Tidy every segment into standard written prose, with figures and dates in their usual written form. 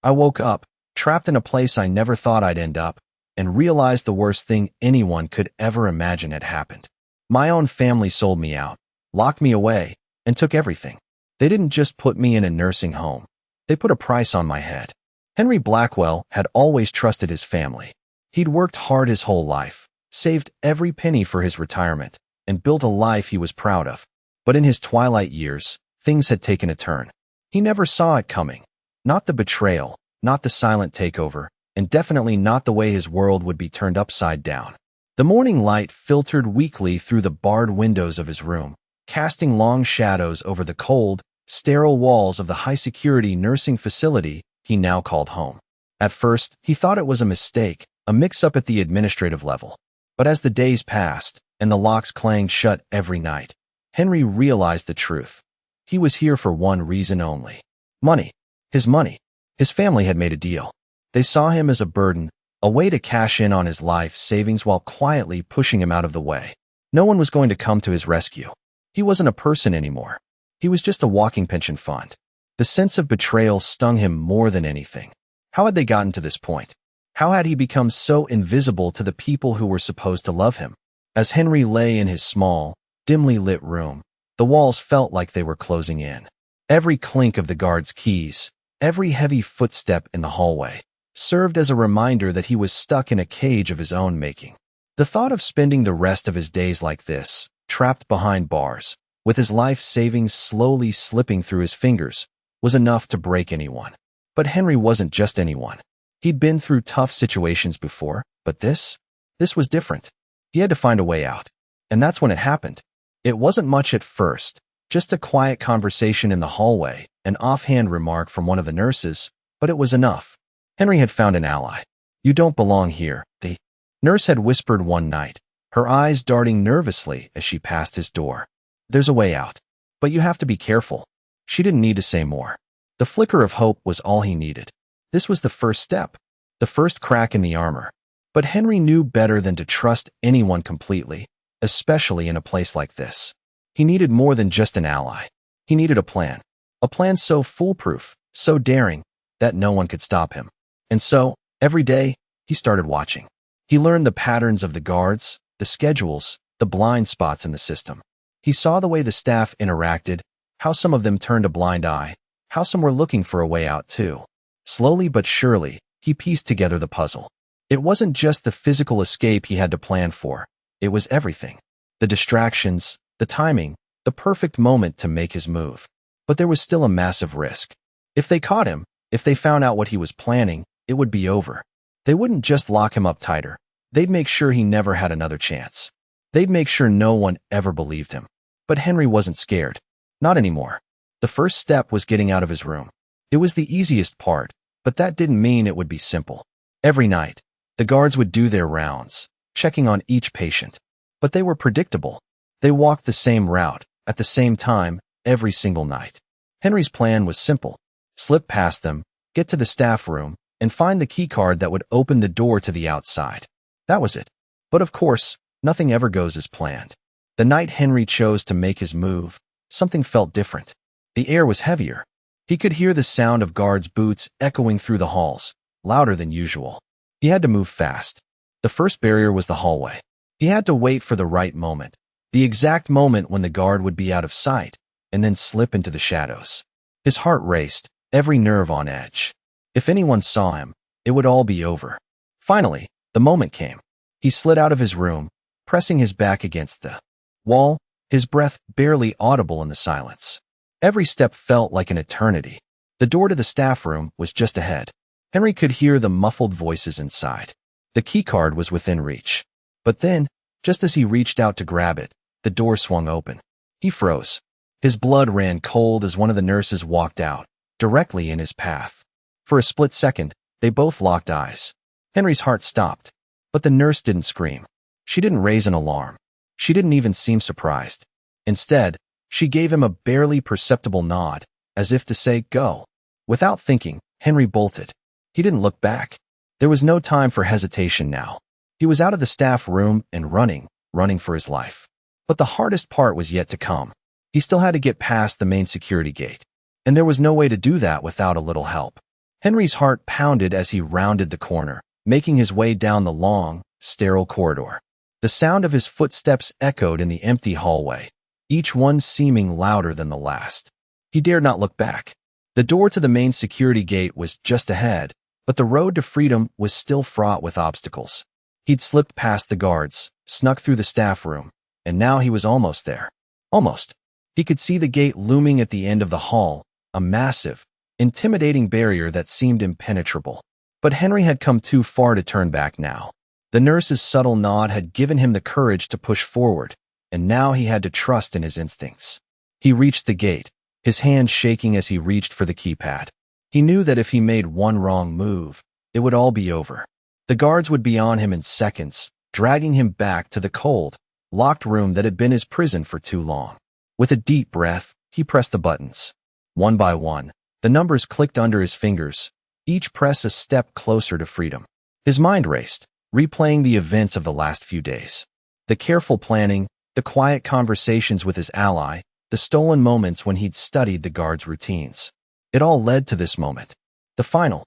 I woke up, trapped in a place I never thought I'd end up, and realized the worst thing anyone could ever imagine had happened. My own family sold me out, locked me away, and took everything. They didn't just put me in a nursing home. They put a price on my head. Henry Blackwell had always trusted his family. He'd worked hard his whole life, saved every penny for his retirement, and built a life he was proud of. But in his twilight years, things had taken a turn. He never saw it coming. Not the betrayal, not the silent takeover, and definitely not the way his world would be turned upside down. The morning light filtered weakly through the barred windows of his room, casting long shadows over the cold, sterile walls of the high-security nursing facility he now called home. At first, he thought it was a mistake, a mix-up at the administrative level. But as the days passed, and the locks clanged shut every night, Henry realized the truth. He was here for one reason only. Money. His money. His family had made a deal. They saw him as a burden, a way to cash in on his life savings while quietly pushing him out of the way. No one was going to come to his rescue. He wasn't a person anymore. He was just a walking pension fund. The sense of betrayal stung him more than anything. How had they gotten to this point? How had he become so invisible to the people who were supposed to love him? As Henry lay in his small, dimly lit room, the walls felt like they were closing in. Every clink of the guard's keys, every heavy footstep in the hallway, served as a reminder that he was stuck in a cage of his own making. The thought of spending the rest of his days like this, trapped behind bars, with his life savings slowly slipping through his fingers, was enough to break anyone. But Henry wasn't just anyone. He'd been through tough situations before, but this was different. He had to find a way out. And that's when it happened. It wasn't much at first, just a quiet conversation in the hallway, an offhand remark from one of the nurses, but it was enough. Henry had found an ally. "You don't belong here," the nurse had whispered one night, her eyes darting nervously as she passed his door. "There's a way out. But you have to be careful." She didn't need to say more. The flicker of hope was all he needed. This was the first step, the first crack in the armor. But Henry knew better than to trust anyone completely, especially in a place like this. He needed more than just an ally. He needed a plan so foolproof, so daring, that no one could stop him. And so, every day, he started watching. He learned the patterns of the guards, the schedules, the blind spots in the system. He saw the way the staff interacted, how some of them turned a blind eye, how some were looking for a way out too. Slowly but surely, he pieced together the puzzle. It wasn't just the physical escape he had to plan for. It was everything. The distractions, the timing, the perfect moment to make his move. But there was still a massive risk. If they caught him, if they found out what he was planning, it would be over. They wouldn't just lock him up tighter. They'd make sure he never had another chance. They'd make sure no one ever believed him. But Henry wasn't scared. Not anymore. The first step was getting out of his room. It was the easiest part, but that didn't mean it would be simple. Every night, the guards would do their rounds, checking on each patient. But they were predictable. They walked the same route, at the same time, every single night. Henry's plan was simple. Slip past them, get to the staff room, and find the keycard that would open the door to the outside. That was it. But of course, nothing ever goes as planned. The night Henry chose to make his move, something felt different. The air was heavier. He could hear the sound of guards' boots echoing through the halls, louder than usual. He had to move fast. The first barrier was the hallway. He had to wait for the right moment, the exact moment when the guard would be out of sight, and then slip into the shadows. His heart raced, every nerve on edge. If anyone saw him, it would all be over. Finally, the moment came. He slid out of his room, pressing his back against the wall, his breath barely audible in the silence. Every step felt like an eternity. The door to the staff room was just ahead. Henry could hear the muffled voices inside. The keycard was within reach. But then, just as he reached out to grab it, the door swung open. He froze. His blood ran cold as one of the nurses walked out, directly in his path. For a split second, they both locked eyes. Henry's heart stopped. But the nurse didn't scream. She didn't raise an alarm. She didn't even seem surprised. Instead, she gave him a barely perceptible nod, as if to say, "Go." Without thinking, Henry bolted. He didn't look back. There was no time for hesitation now. He was out of the staff room and running for his life. But the hardest part was yet to come. He still had to get past the main security gate. And there was no way to do that without a little help. Henry's heart pounded as he rounded the corner, making his way down the long, sterile corridor. The sound of his footsteps echoed in the empty hallway, each one seeming louder than the last. He dared not look back. The door to the main security gate was just ahead, but the road to freedom was still fraught with obstacles. He'd slipped past the guards, snuck through the staff room, and now he was almost there. Almost. He could see the gate looming at the end of the hall, a massive, intimidating barrier that seemed impenetrable. But Henry had come too far to turn back now. The nurse's subtle nod had given him the courage to push forward, and now he had to trust in his instincts. He reached the gate, his hand shaking as he reached for the keypad. He knew that if he made one wrong move, it would all be over. The guards would be on him in seconds, dragging him back to the cold, locked room that had been his prison for too long. With a deep breath, he pressed the buttons. One by one, the numbers clicked under his fingers, each press a step closer to freedom. His mind raced, replaying the events of the last few days. The careful planning, the quiet conversations with his ally, the stolen moments when he'd studied the guards' routines. It all led to this moment. The final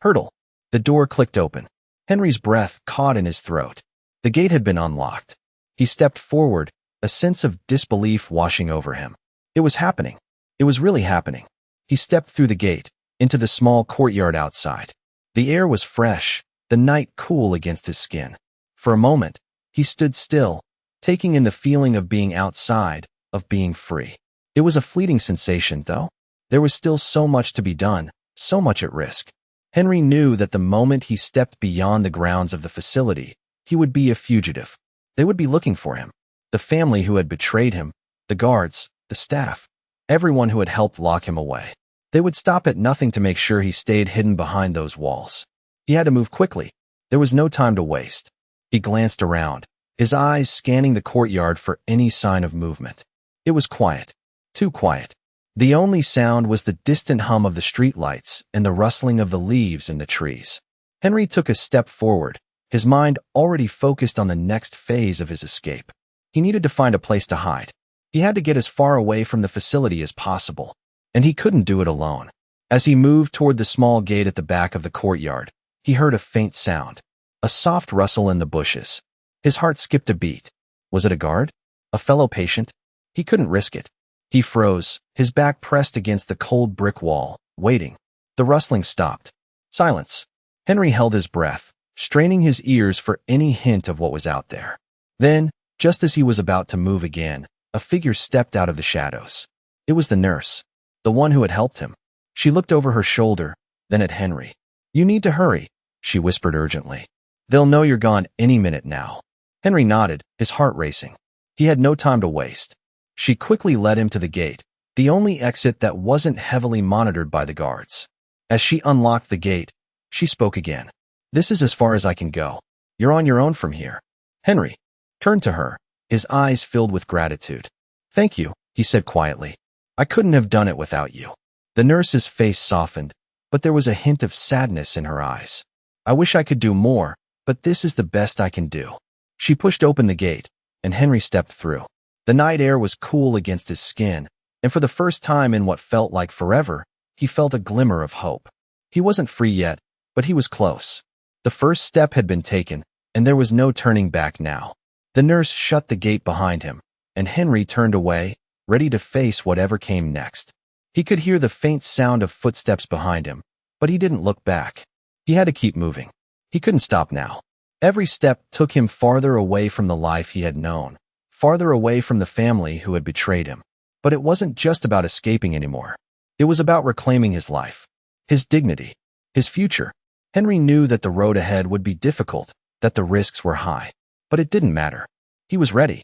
hurdle. The door clicked open. Henry's breath caught in his throat. The gate had been unlocked. He stepped forward, a sense of disbelief washing over him. It was happening. It was really happening. He stepped through the gate, into the small courtyard outside. The air was fresh, the night cool against his skin. For a moment, he stood still, taking in the feeling of being outside, of being free. It was a fleeting sensation, though. There was still so much to be done, so much at risk. Henry knew that the moment he stepped beyond the grounds of the facility, he would be a fugitive. They would be looking for him. The family who had betrayed him, the guards, the staff, everyone who had helped lock him away. They would stop at nothing to make sure he stayed hidden behind those walls. He had to move quickly. There was no time to waste. He glanced around, his eyes scanning the courtyard for any sign of movement. It was quiet. Too quiet. The only sound was the distant hum of the streetlights and the rustling of the leaves in the trees. Henry took a step forward, his mind already focused on the next phase of his escape. He needed to find a place to hide. He had to get as far away from the facility as possible, and he couldn't do it alone. As he moved toward the small gate at the back of the courtyard, he heard a faint sound, a soft rustle in the bushes. His heart skipped a beat. Was it a guard? A fellow patient? He couldn't risk it. He froze, his back pressed against the cold brick wall, waiting. The rustling stopped. Silence. Henry held his breath, straining his ears for any hint of what was out there. Then, just as he was about to move again, a figure stepped out of the shadows. It was the nurse, the one who had helped him. She looked over her shoulder, then at Henry. "You need to hurry," she whispered urgently. "They'll know you're gone any minute now." Henry nodded, his heart racing. He had no time to waste. She quickly led him to the gate, the only exit that wasn't heavily monitored by the guards. As she unlocked the gate, she spoke again. "This is as far as I can go. You're on your own from here." Henry turned to her, his eyes filled with gratitude. "Thank you," he said quietly. "I couldn't have done it without you." The nurse's face softened, but there was a hint of sadness in her eyes. "I wish I could do more, but this is the best I can do." She pushed open the gate, and Henry stepped through. The night air was cool against his skin, and for the first time in what felt like forever, he felt a glimmer of hope. He wasn't free yet, but he was close. The first step had been taken, and there was no turning back now. The nurse shut the gate behind him, and Henry turned away, ready to face whatever came next. He could hear the faint sound of footsteps behind him, but he didn't look back. He had to keep moving. He couldn't stop now. Every step took him farther away from the life he had known, farther away from the family who had betrayed him. But it wasn't just about escaping anymore. It was about reclaiming his life, his dignity, his future. Henry knew that the road ahead would be difficult, that the risks were high. But it didn't matter. He was ready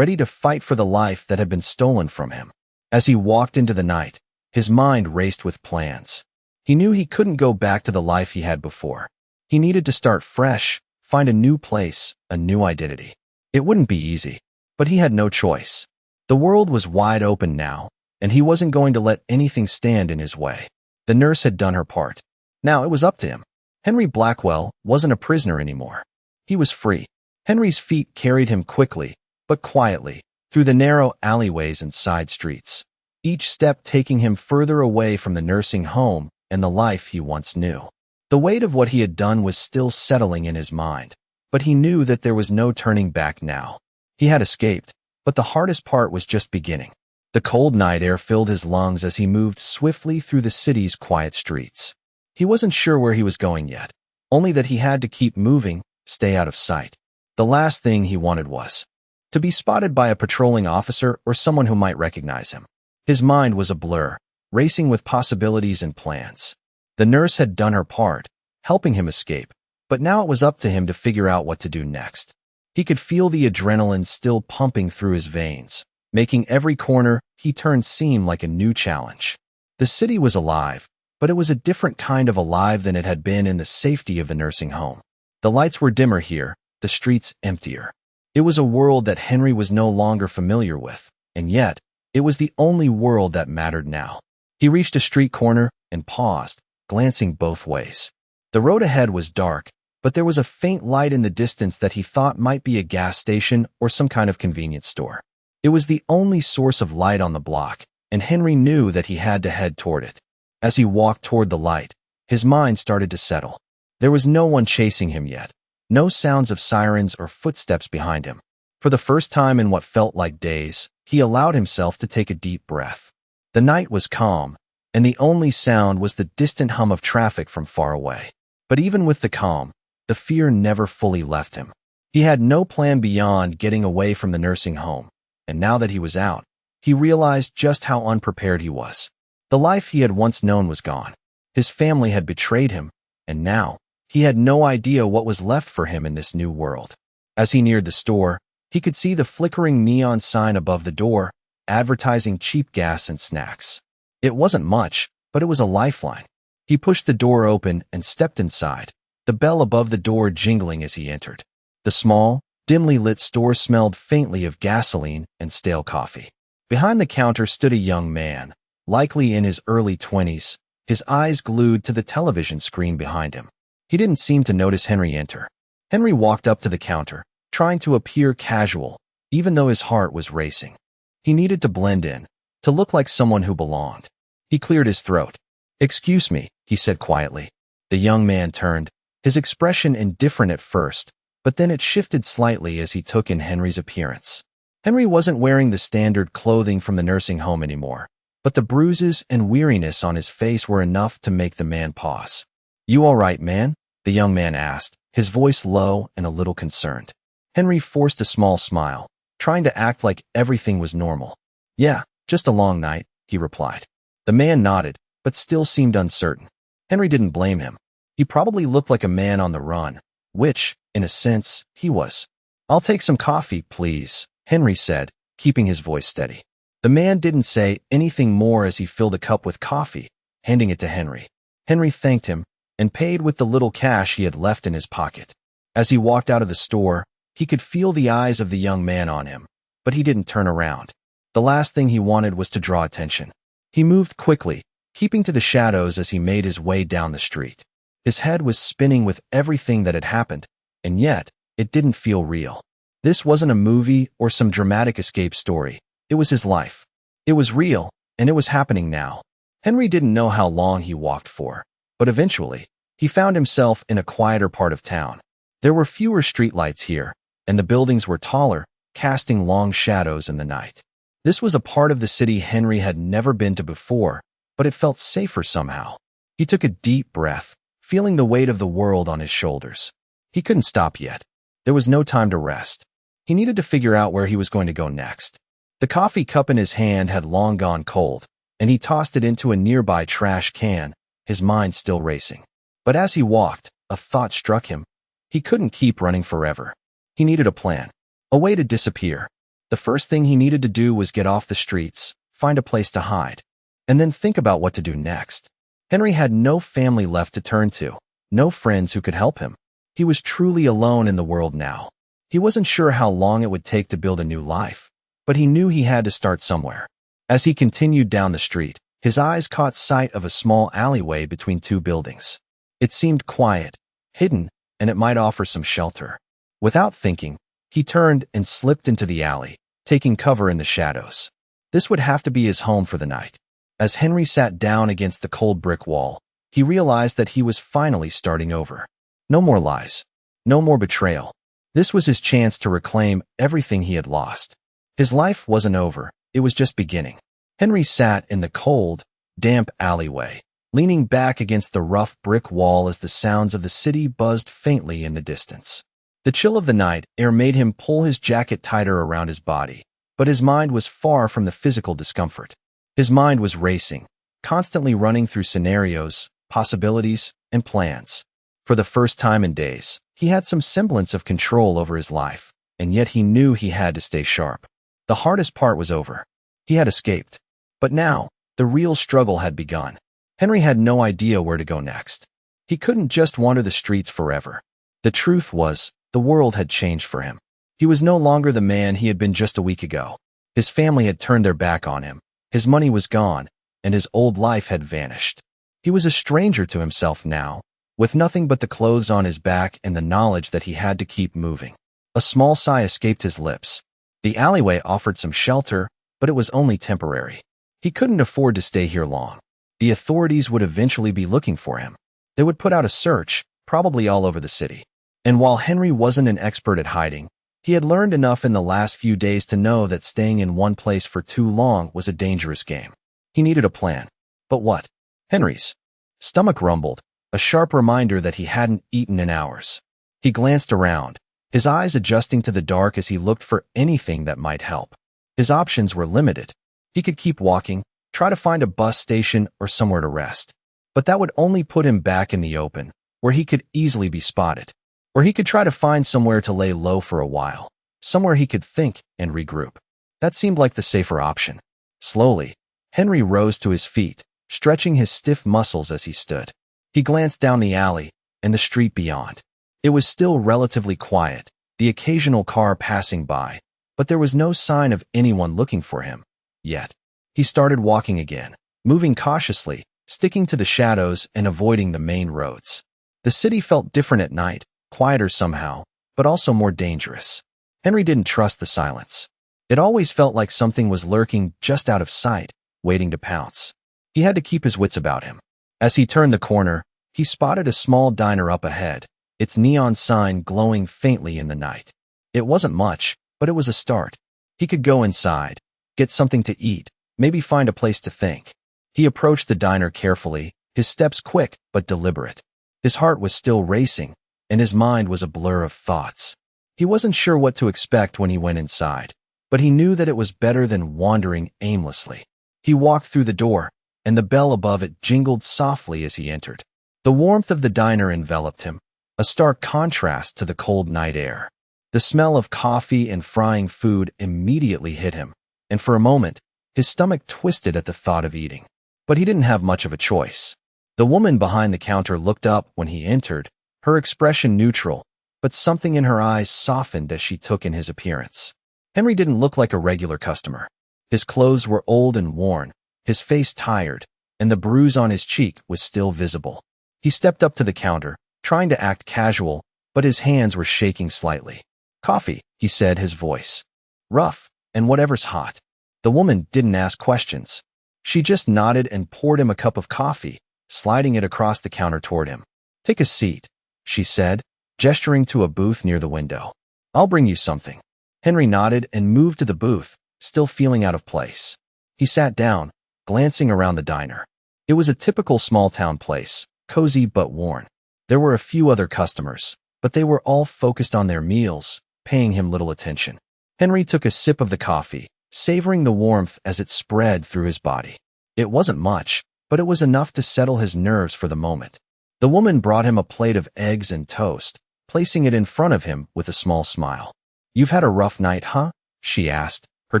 to fight for the life that had been stolen from him. As he walked into the night, his mind raced with plans. He knew he couldn't go back to the life he had before. He needed to start fresh, find a new place, a new identity. It wouldn't be easy, but he had no choice. The world was wide open now, and he wasn't going to let anything stand in his way. The nurse had done her part. Now it was up to him. Henry Blackwell wasn't a prisoner anymore. He was free. Henry's feet carried him quickly, but quietly, through the narrow alleyways and side streets, each step taking him further away from the nursing home and the life he once knew. The weight of what he had done was still settling in his mind, but he knew that there was no turning back now. He had escaped, but the hardest part was just beginning. The cold night air filled his lungs as he moved swiftly through the city's quiet streets. He wasn't sure where he was going yet, only that he had to keep moving, stay out of sight. The last thing he wanted was to be spotted by a patrolling officer or someone who might recognize him. His mind was a blur, racing with possibilities and plans. The nurse had done her part, helping him escape, but now it was up to him to figure out what to do next. He could feel the adrenaline still pumping through his veins, making every corner he turned seem like a new challenge. The city was alive, but it was a different kind of alive than it had been in the safety of the nursing home. The lights were dimmer here, the streets emptier. It was a world that Henry was no longer familiar with, and yet, it was the only world that mattered now. He reached a street corner and paused, glancing both ways. The road ahead was dark, but there was a faint light in the distance that he thought might be a gas station or some kind of convenience store. It was the only source of light on the block, and Henry knew that he had to head toward it. As he walked toward the light, his mind started to settle. There was no one chasing him yet. No sounds of sirens or footsteps behind him. For the first time in what felt like days, he allowed himself to take a deep breath. The night was calm, and the only sound was the distant hum of traffic from far away. But even with the calm, the fear never fully left him. He had no plan beyond getting away from the nursing home, and now that he was out, he realized just how unprepared he was. The life he had once known was gone. His family had betrayed him, and now, he had no idea what was left for him in this new world. As he neared the store, he could see the flickering neon sign above the door, advertising cheap gas and snacks. It wasn't much, but it was a lifeline. He pushed the door open and stepped inside, the bell above the door jingling as he entered. The small, dimly lit store smelled faintly of gasoline and stale coffee. Behind the counter stood a young man, likely in his early 20s, his eyes glued to the television screen behind him. He didn't seem to notice Henry enter. Henry walked up to the counter, trying to appear casual, even though his heart was racing. He needed to blend in, to look like someone who belonged. He cleared his throat. "Excuse me," he said quietly. The young man turned, his expression indifferent at first, but then it shifted slightly as he took in Henry's appearance. Henry wasn't wearing the standard clothing from the nursing home anymore, but the bruises and weariness on his face were enough to make the man pause. "You all right, man?" the young man asked, his voice low and a little concerned. Henry forced a small smile, trying to act like everything was normal. "Yeah, just a long night," he replied. The man nodded, but still seemed uncertain. Henry didn't blame him. He probably looked like a man on the run, which, in a sense, he was. "I'll take some coffee, please," Henry said, keeping his voice steady. The man didn't say anything more as he filled a cup with coffee, handing it to Henry. Henry thanked him and paid with the little cash he had left in his pocket. As he walked out of the store, he could feel the eyes of the young man on him, but he didn't turn around. The last thing he wanted was to draw attention. He moved quickly, keeping to the shadows as he made his way down the street. His head was spinning with everything that had happened, and yet, it didn't feel real. This wasn't a movie or some dramatic escape story. It was his life. It was real, and it was happening now. Henry didn't know how long he walked for, but eventually, he found himself in a quieter part of town. There were fewer streetlights here, and the buildings were taller, casting long shadows in the night. This was a part of the city Henry had never been to before, but it felt safer somehow. He took a deep breath, feeling the weight of the world on his shoulders. He couldn't stop yet. There was no time to rest. He needed to figure out where he was going to go next. The coffee cup in his hand had long gone cold, and he tossed it into a nearby trash can, his mind still racing. But as he walked, a thought struck him. He couldn't keep running forever. He needed a plan, a way to disappear. The first thing he needed to do was get off the streets, find a place to hide, and then think about what to do next. Henry had no family left to turn to, no friends who could help him. He was truly alone in the world now. He wasn't sure how long it would take to build a new life, but he knew he had to start somewhere. As he continued down the street, his eyes caught sight of a small alleyway between two buildings. It seemed quiet, hidden, and it might offer some shelter. Without thinking, he turned and slipped into the alley, taking cover in the shadows. This would have to be his home for the night. As Henry sat down against the cold brick wall, He realized that he was finally starting over. No more lies. No more betrayal. This was his chance to reclaim everything he had lost. His life wasn't over, it was just beginning. Henry sat in the cold, damp alleyway, leaning back against the rough brick wall as the sounds of the city buzzed faintly in the distance. The chill of the night air made him pull his jacket tighter around his body, but his mind was far from the physical discomfort. His mind was racing, constantly running through scenarios, possibilities, and plans. For the first time in days, he had some semblance of control over his life, and yet he knew he had to stay sharp. The hardest part was over. He had escaped. But now, the real struggle had begun. Henry had no idea where to go next. He couldn't just wander the streets forever. The truth was, the world had changed for him. He was no longer the man he had been just a week ago. His family had turned their back on him. His money was gone, and his old life had vanished. He was a stranger to himself now, with nothing but the clothes on his back and the knowledge that he had to keep moving. A small sigh escaped his lips. The alleyway offered some shelter, but it was only temporary. He couldn't afford to stay here long. The authorities would eventually be looking for him. They would put out a search, probably all over the city. And while Henry wasn't an expert at hiding, he had learned enough in the last few days to know that staying in one place for too long was a dangerous game. He needed a plan. But what? Henry's stomach rumbled, a sharp reminder that he hadn't eaten in hours. He glanced around, his eyes adjusting to the dark as he looked for anything that might help. His options were limited. He could keep walking, try to find a bus station or somewhere to rest. But that would only put him back in the open, where he could easily be spotted. Or he could try to find somewhere to lay low for a while, somewhere he could think and regroup. That seemed like the safer option. Slowly, Henry rose to his feet, stretching his stiff muscles as he stood. He glanced down the alley and the street beyond. It was still relatively quiet, the occasional car passing by, but there was no sign of anyone looking for him. Yet, he started walking again, moving cautiously, sticking to the shadows and avoiding the main roads. The city felt different at night, quieter somehow, but also more dangerous. Henry didn't trust the silence. It always felt like something was lurking just out of sight, waiting to pounce. He had to keep his wits about him. As he turned the corner, he spotted a small diner up ahead, its neon sign glowing faintly in the night. It wasn't much, but it was a start. He could go inside, get something to eat, maybe find a place to think. He approached the diner carefully, his steps quick but deliberate. His heart was still racing, and his mind was a blur of thoughts. He wasn't sure what to expect when he went inside, but he knew that it was better than wandering aimlessly. He walked through the door, and the bell above it jingled softly as he entered. The warmth of the diner enveloped him, a stark contrast to the cold night air. The smell of coffee and frying food immediately hit him, and for a moment, his stomach twisted at the thought of eating. But he didn't have much of a choice. The woman behind the counter looked up when he entered, her expression neutral, but something in her eyes softened as she took in his appearance. Henry didn't look like a regular customer. His clothes were old and worn, his face tired, and the bruise on his cheek was still visible. He stepped up to the counter, trying to act casual, but his hands were shaking slightly. "Coffee," he said, his voice rough, "and whatever's hot." The woman didn't ask questions. She just nodded and poured him a cup of coffee, sliding it across the counter toward him. "Take a seat," she said, gesturing to a booth near the window. "I'll bring you something." Henry nodded and moved to the booth, still feeling out of place. He sat down, glancing around the diner. It was a typical small-town place, cozy but worn. There were a few other customers, but they were all focused on their meals, paying him little attention. Henry took a sip of the coffee, savoring the warmth as it spread through his body. It wasn't much, but it was enough to settle his nerves for the moment. The woman brought him a plate of eggs and toast, placing it in front of him with a small smile. "You've had a rough night, huh?" she asked, her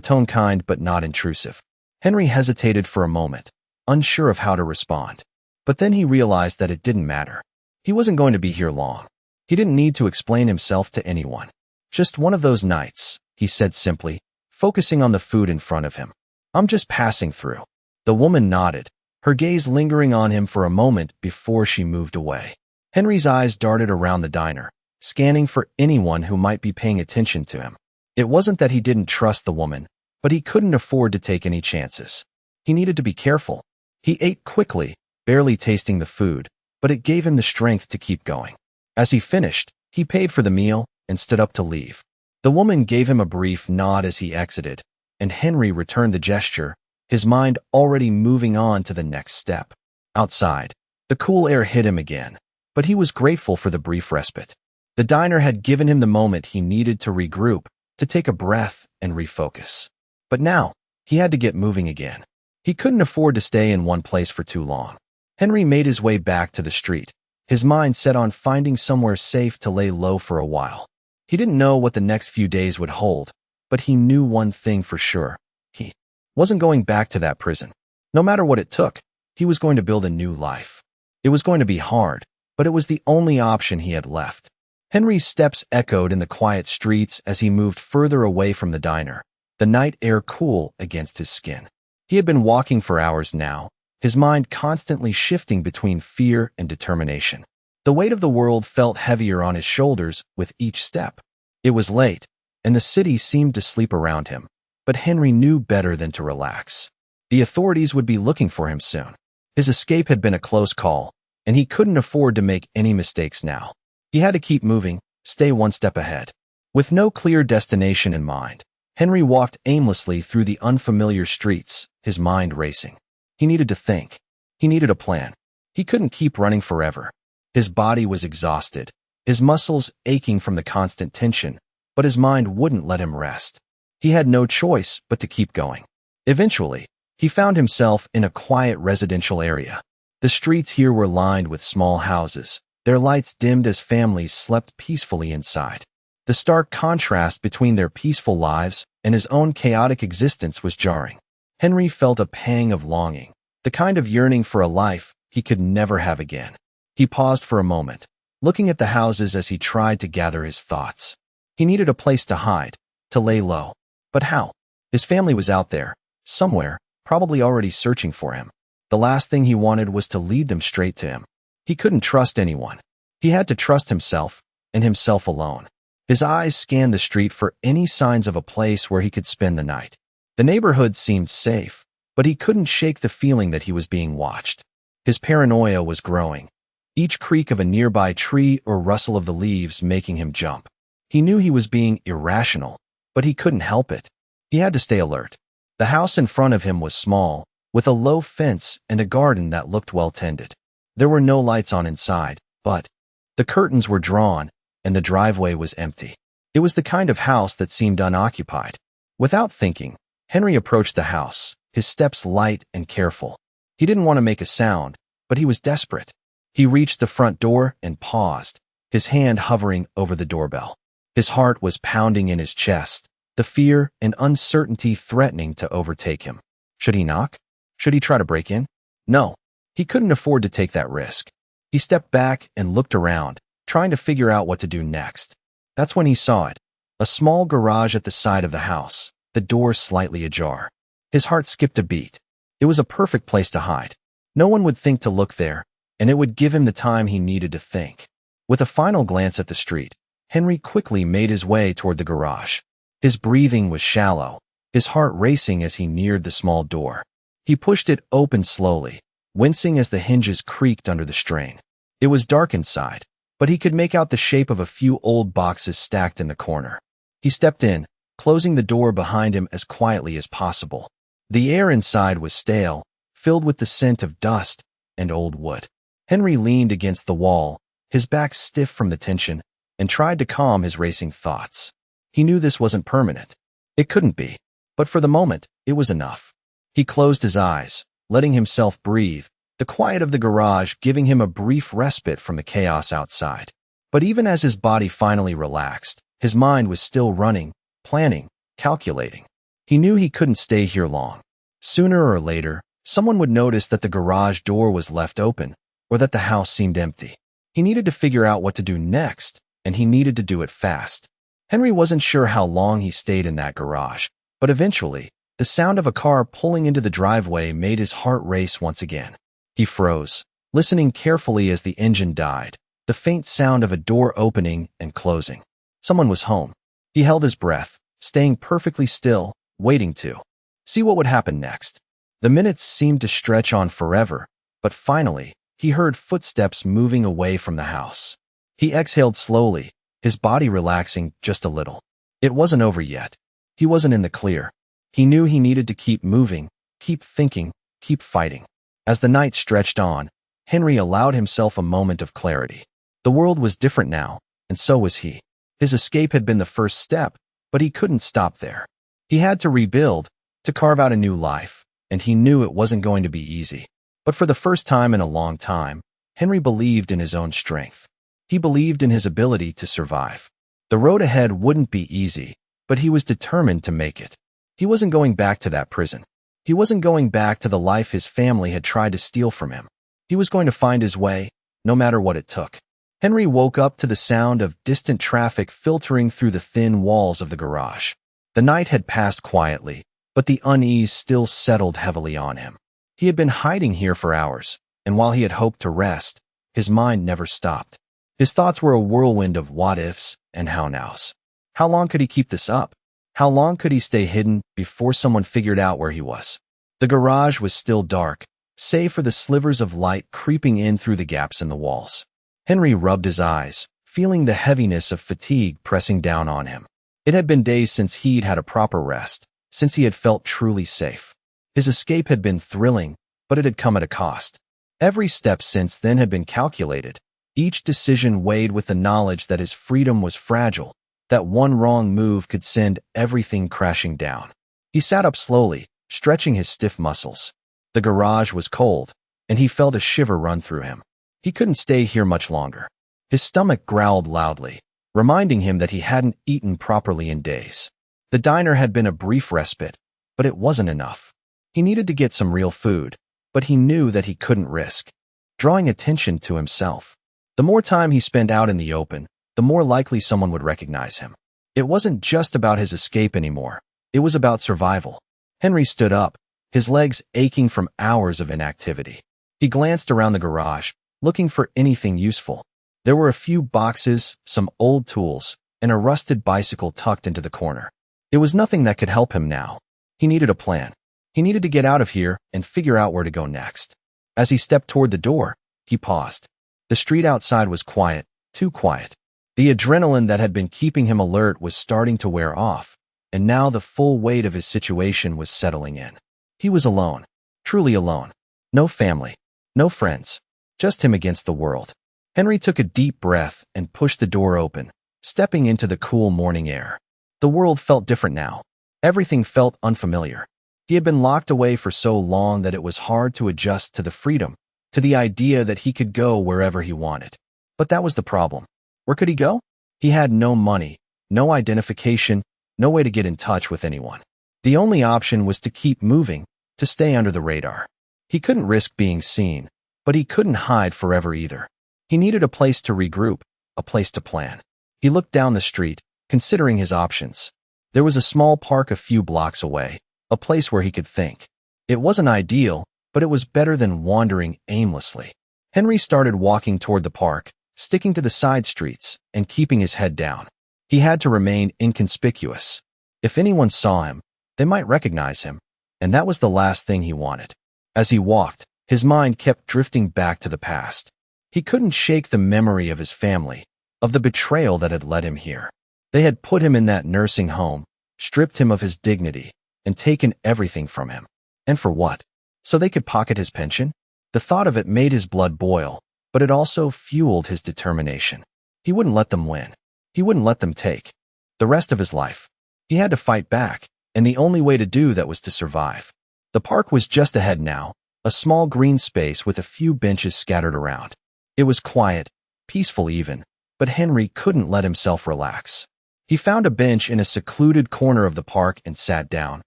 tone kind but not intrusive. Henry hesitated for a moment, unsure of how to respond. But then he realized that it didn't matter. He wasn't going to be here long. He didn't need to explain himself to anyone. "Just one of those nights," he said simply, focusing on the food in front of him. "I'm just passing through." The woman nodded, her gaze lingering on him for a moment before she moved away. Henry's eyes darted around the diner, scanning for anyone who might be paying attention to him. It wasn't that he didn't trust the woman, but he couldn't afford to take any chances. He needed to be careful. He ate quickly, barely tasting the food, but it gave him the strength to keep going. As he finished, he paid for the meal and stood up to leave. The woman gave him a brief nod as he exited, and Henry returned the gesture, his mind already moving on to the next step. Outside, the cool air hit him again, but he was grateful for the brief respite. The diner had given him the moment he needed to regroup, to take a breath and refocus. But now, he had to get moving again. He couldn't afford to stay in one place for too long. Henry made his way back to the street, his mind set on finding somewhere safe to lay low for a while. He didn't know what the next few days would hold, but he knew one thing for sure. He wasn't going back to that prison. No matter what it took, he was going to build a new life. It was going to be hard, but it was the only option he had left. Henry's steps echoed in the quiet streets as he moved further away from the diner, the night air cool against his skin. He had been walking for hours now, his mind constantly shifting between fear and determination. The weight of the world felt heavier on his shoulders with each step. It was late, and the city seemed to sleep around him, but Henry knew better than to relax. The authorities would be looking for him soon. His escape had been a close call, and he couldn't afford to make any mistakes now. He had to keep moving, stay one step ahead. With no clear destination in mind, Henry walked aimlessly through the unfamiliar streets, his mind racing. He needed to think. He needed a plan. He couldn't keep running forever. His body was exhausted, his muscles aching from the constant tension, but his mind wouldn't let him rest. He had no choice but to keep going. Eventually, he found himself in a quiet residential area. The streets here were lined with small houses, their lights dimmed as families slept peacefully inside. The stark contrast between their peaceful lives and his own chaotic existence was jarring. Henry felt a pang of longing, the kind of yearning for a life he could never have again. He paused for a moment, looking at the houses as he tried to gather his thoughts. He needed a place to hide, to lay low. But how? His family was out there, somewhere, probably already searching for him. The last thing he wanted was to lead them straight to him. He couldn't trust anyone. He had to trust himself, and himself alone. His eyes scanned the street for any signs of a place where he could spend the night. The neighborhood seemed safe, but he couldn't shake the feeling that he was being watched. His paranoia was growing, each creak of a nearby tree or rustle of the leaves making him jump. He knew he was being irrational, but he couldn't help it. He had to stay alert. The house in front of him was small, with a low fence and a garden that looked well tended. There were no lights on inside, but the curtains were drawn, and the driveway was empty. It was the kind of house that seemed unoccupied. Without thinking, Henry approached the house, his steps light and careful. He didn't want to make a sound, but he was desperate. He reached the front door and paused, his hand hovering over the doorbell. His heart was pounding in his chest, the fear and uncertainty threatening to overtake him. Should he knock? Should he try to break in? No, he couldn't afford to take that risk. He stepped back and looked around, trying to figure out what to do next. That's when he saw it, a small garage at the side of the house, the door slightly ajar. His heart skipped a beat. It was a perfect place to hide. No one would think to look there, and it would give him the time he needed to think. With a final glance at the street, Henry quickly made his way toward the garage. His breathing was shallow, his heart racing as he neared the small door. He pushed it open slowly, wincing as the hinges creaked under the strain. It was dark inside, but he could make out the shape of a few old boxes stacked in the corner. He stepped in, closing the door behind him as quietly as possible. The air inside was stale, filled with the scent of dust and old wood. Henry leaned against the wall, his back stiff from the tension, and tried to calm his racing thoughts. He knew this wasn't permanent. It couldn't be. But for the moment, it was enough. He closed his eyes, letting himself breathe, the quiet of the garage giving him a brief respite from the chaos outside. But even as his body finally relaxed, his mind was still running, planning, calculating. He knew he couldn't stay here long. Sooner or later, someone would notice that the garage door was left open, or that the house seemed empty. He needed to figure out what to do next, and he needed to do it fast. Henry wasn't sure how long he stayed in that garage, but eventually, the sound of a car pulling into the driveway made his heart race once again. He froze, listening carefully as the engine died, the faint sound of a door opening and closing. Someone was home. He held his breath, staying perfectly still, waiting to see what would happen next. The minutes seemed to stretch on forever, But finally, he heard footsteps moving away from the house. He exhaled slowly, his body relaxing just a little. It wasn't over yet. He wasn't in the clear. He knew he needed to keep moving, keep thinking, keep fighting. As the night stretched on, Henry allowed himself a moment of clarity. The world was different now, and so was he. His escape had been the first step, but he couldn't stop there. He had to rebuild, to carve out a new life, and he knew it wasn't going to be easy. But for the first time in a long time, Henry believed in his own strength. He believed in his ability to survive. The road ahead wouldn't be easy, but he was determined to make it. He wasn't going back to that prison. He wasn't going back to the life his family had tried to steal from him. He was going to find his way, no matter what it took. Henry woke up to the sound of distant traffic filtering through the thin walls of the garage. The night had passed quietly, but the unease still settled heavily on him. He had been hiding here for hours, and while he had hoped to rest, his mind never stopped. His thoughts were a whirlwind of what-ifs and how-nows. How long could he keep this up? How long could he stay hidden before someone figured out where he was? The garage was still dark, save for the slivers of light creeping in through the gaps in the walls. Henry rubbed his eyes, feeling the heaviness of fatigue pressing down on him. It had been days since he'd had a proper rest, since he had felt truly safe. His escape had been thrilling, but it had come at a cost. Every step since then had been calculated, each decision weighed with the knowledge that his freedom was fragile, that one wrong move could send everything crashing down. He sat up slowly, stretching his stiff muscles. The garage was cold, and he felt a shiver run through him. He couldn't stay here much longer. His stomach growled loudly, reminding him that he hadn't eaten properly in days. The diner had been a brief respite, but it wasn't enough. He needed to get some real food, but he knew that he couldn't risk drawing attention to himself. The more time he spent out in the open, the more likely someone would recognize him. It wasn't just about his escape anymore. It was about survival. Henry stood up, his legs aching from hours of inactivity. He glanced around the garage, looking for anything useful. There were a few boxes, some old tools, and a rusted bicycle tucked into the corner. It was nothing that could help him now. He needed a plan. He needed to get out of here and figure out where to go next. As he stepped toward the door, he paused. The street outside was quiet, too quiet. The adrenaline that had been keeping him alert was starting to wear off, and now the full weight of his situation was settling in. He was alone, truly alone. No family, no friends, just him against the world. Henry took a deep breath and pushed the door open, stepping into the cool morning air. The world felt different now. Everything felt unfamiliar. He had been locked away for so long that it was hard to adjust to the freedom, to the idea that he could go wherever he wanted. But that was the problem. Where could he go? He had no money, no identification, no way to get in touch with anyone. The only option was to keep moving, to stay under the radar. He couldn't risk being seen, but he couldn't hide forever either. He needed a place to regroup, a place to plan. He looked down the street, considering his options. There was a small park a few blocks away, a place where he could think. It wasn't ideal, but it was better than wandering aimlessly. Henry started walking toward the park, sticking to the side streets and keeping his head down. He had to remain inconspicuous. If anyone saw him, they might recognize him, and that was the last thing he wanted. As he walked, his mind kept drifting back to the past. He couldn't shake the memory of his family, of the betrayal that had led him here. They had put him in that nursing home, stripped him of his dignity, and taken everything from him. And for what? So they could pocket his pension? The thought of it made his blood boil, but it also fueled his determination. He wouldn't let them win. He wouldn't let them take the rest of his life. He had to fight back, and the only way to do that was to survive. The park was just ahead now, a small green space with a few benches scattered around. It was quiet, peaceful even, but Henry couldn't let himself relax. He found a bench in a secluded corner of the park and sat down,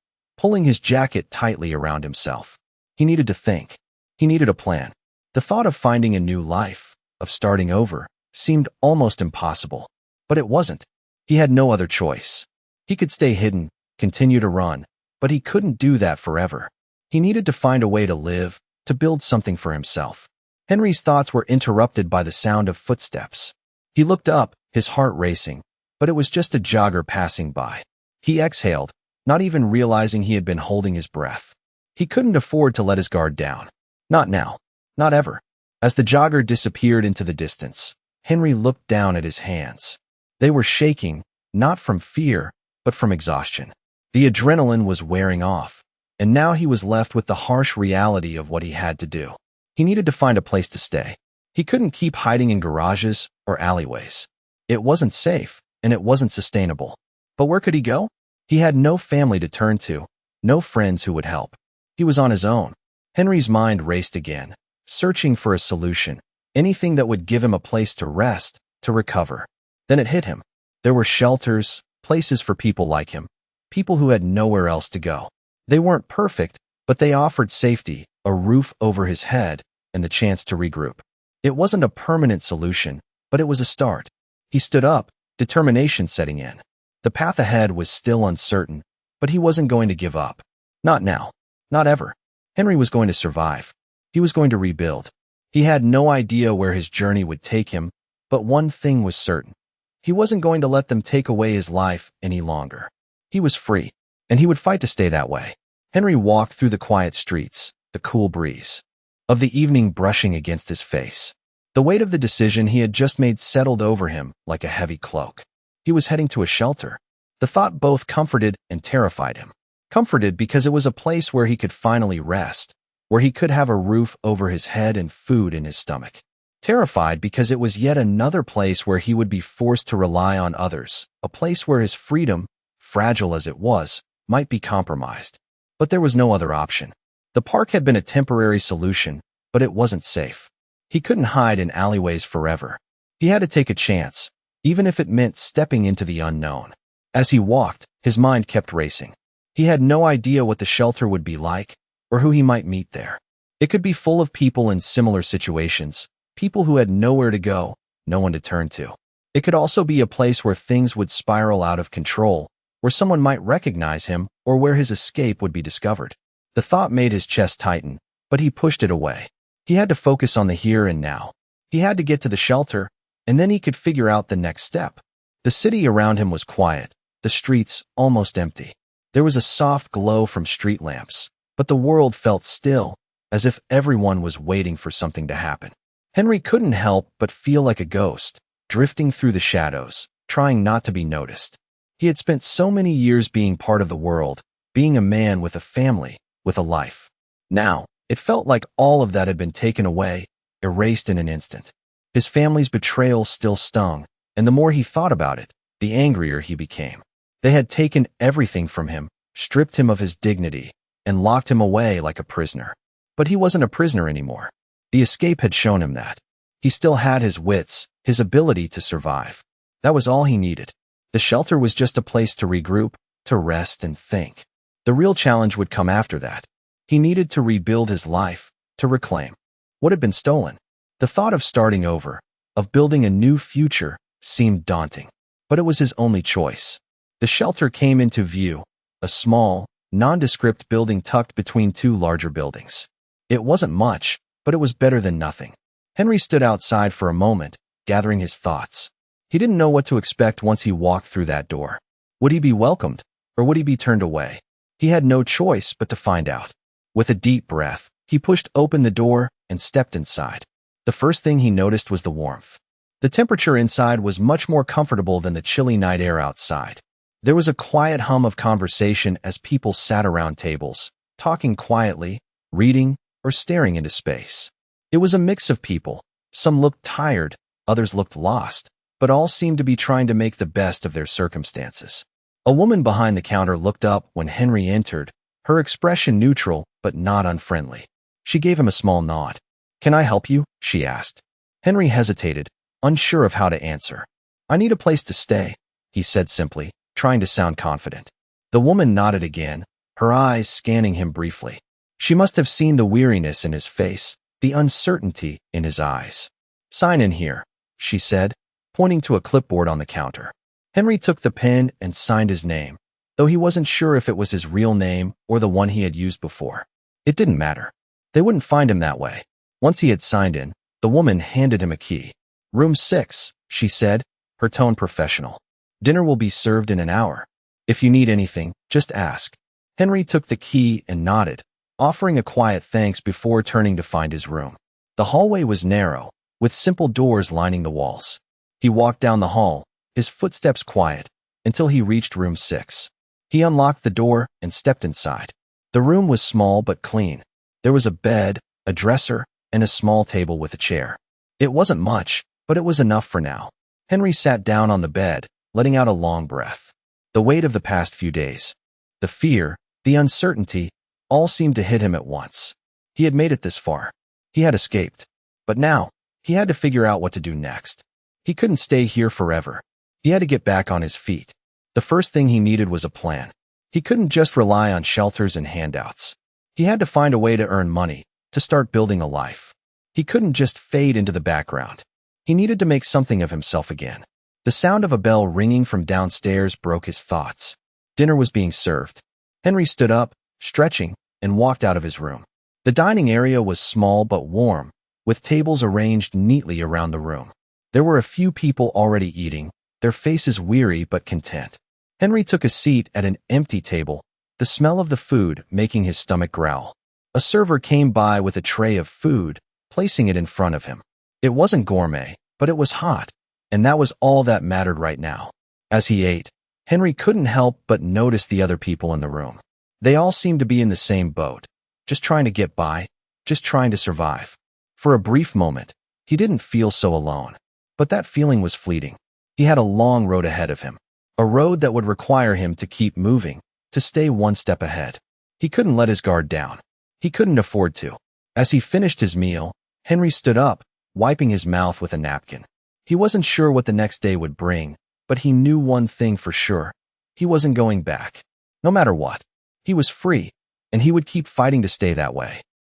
pulling his jacket tightly around himself. He needed to think. He needed a plan. The thought of finding a new life, of starting over, seemed almost impossible. But it wasn't. He had no other choice. He could stay hidden, continue to run, but he couldn't do that forever. He needed to find a way to live, to build something for himself. Henry's thoughts were interrupted by the sound of footsteps. He looked up, his heart racing, but it was just a jogger passing by. He exhaled, not even realizing he had been holding his breath. He couldn't afford to let his guard down. Not now. Not ever. As the jogger disappeared into the distance, Henry looked down at his hands. They were shaking, not from fear, but from exhaustion. The adrenaline was wearing off, and now he was left with the harsh reality of what he had to do. He needed to find a place to stay. He couldn't keep hiding in garages or alleyways. It wasn't safe, and it wasn't sustainable. But where could he go? He had no family to turn to, no friends who would help. He was on his own. Henry's mind raced again, searching for a solution, anything that would give him a place to rest, to recover. Then it hit him. There were shelters, places for people like him, people who had nowhere else to go. They weren't perfect, but they offered safety, a roof over his head, and the chance to regroup. It wasn't a permanent solution, but it was a start. He stood up, determination setting in. The path ahead was still uncertain, but he wasn't going to give up. Not now. Not ever. Henry was going to survive. He was going to rebuild. He had no idea where his journey would take him, but one thing was certain. He wasn't going to let them take away his life any longer. He was free, and he would fight to stay that way. Henry walked through the quiet streets, the cool breeze of the evening brushing against his face. The weight of the decision he had just made settled over him like a heavy cloak. He was heading to a shelter. The thought both comforted and terrified him. Comforted because it was a place where he could finally rest, where he could have a roof over his head and food in his stomach. Terrified because it was yet another place where he would be forced to rely on others, a place where his freedom, fragile as it was, might be compromised. But there was no other option. The park had been a temporary solution, but it wasn't safe. He couldn't hide in alleyways forever. He had to take a chance, even if it meant stepping into the unknown. As he walked, his mind kept racing. He had no idea what the shelter would be like, or who he might meet there. It could be full of people in similar situations, people who had nowhere to go, no one to turn to. It could also be a place where things would spiral out of control, where someone might recognize him, or where his escape would be discovered. The thought made his chest tighten, but he pushed it away. He had to focus on the here and now. He had to get to the shelter, and then he could figure out the next step. The city around him was quiet, the streets almost empty. There was a soft glow from street lamps, but the world felt still, as if everyone was waiting for something to happen. Henry couldn't help but feel like a ghost, drifting through the shadows, trying not to be noticed. He had spent so many years being part of the world, being a man with a family, with a life. Now, it felt like all of that had been taken away, erased in an instant. His family's betrayal still stung, and the more he thought about it, the angrier he became. They had taken everything from him, stripped him of his dignity, and locked him away like a prisoner. But he wasn't a prisoner anymore. The escape had shown him that. He still had his wits, his ability to survive. That was all he needed. The shelter was just a place to regroup, to rest and think. The real challenge would come after that. He needed to rebuild his life, to reclaim what had been stolen. The thought of starting over, of building a new future, seemed daunting. But it was his only choice. The shelter came into view, a small, nondescript building tucked between two larger buildings. It wasn't much, but it was better than nothing. Henry stood outside for a moment, gathering his thoughts. He didn't know what to expect once he walked through that door. Would he be welcomed, or would he be turned away? He had no choice but to find out. With a deep breath, he pushed open the door and stepped inside. The first thing he noticed was the warmth. The temperature inside was much more comfortable than the chilly night air outside. There was a quiet hum of conversation as people sat around tables, talking quietly, reading, or staring into space. It was a mix of people. Some looked tired, others looked lost, but all seemed to be trying to make the best of their circumstances. A woman behind the counter looked up when Henry entered, her expression neutral but not unfriendly. She gave him a small nod. "Can I help you?" she asked. Henry hesitated, unsure of how to answer. "I need a place to stay," he said simply, trying to sound confident. The woman nodded again, her eyes scanning him briefly. She must have seen the weariness in his face, the uncertainty in his eyes. "Sign in here," she said, pointing to a clipboard on the counter. Henry took the pen and signed his name, though he wasn't sure if it was his real name or the one he had used before. It didn't matter. They wouldn't find him that way. Once he had signed in, the woman handed him a key. "Room 6, she said, her tone professional. "Dinner will be served in an hour. If you need anything, just ask." Henry took the key and nodded, offering a quiet thanks before turning to find his room. The hallway was narrow, with simple doors lining the walls. He walked down the hall, his footsteps quiet, until he reached room 6. He unlocked the door and stepped inside. The room was small but clean. There was a bed, a dresser, and a small table with a chair. It wasn't much, but it was enough for now. Henry sat down on the bed, letting out a long breath. The weight of the past few days, the fear, the uncertainty, all seemed to hit him at once. He had made it this far. He had escaped. But now, he had to figure out what to do next. He couldn't stay here forever. He had to get back on his feet. The first thing he needed was a plan. He couldn't just rely on shelters and handouts. He had to find a way to earn money, to start building a life. He couldn't just fade into the background. He needed to make something of himself again. The sound of a bell ringing from downstairs broke his thoughts. Dinner was being served. Henry stood up, stretching, and walked out of his room. The dining area was small but warm, with tables arranged neatly around the room. There were a few people already eating, their faces weary but content. Henry took a seat at an empty table, the smell of the food making his stomach growl. A server came by with a tray of food, placing it in front of him. It wasn't gourmet, but it was hot, and that was all that mattered right now. As he ate, Henry couldn't help but notice the other people in the room. They all seemed to be in the same boat, just trying to get by, just trying to survive. For a brief moment, he didn't feel so alone. But that feeling was fleeting. He had a long road ahead of him, a road that would require him to keep moving, to stay one step ahead. He couldn't let his guard down. He couldn't afford to. As he finished his meal, Henry stood up, wiping his mouth with a napkin. He wasn't sure what the next day would bring, but he knew one thing for sure. He wasn't going back. No matter what. He was free, and he would keep fighting to stay that way.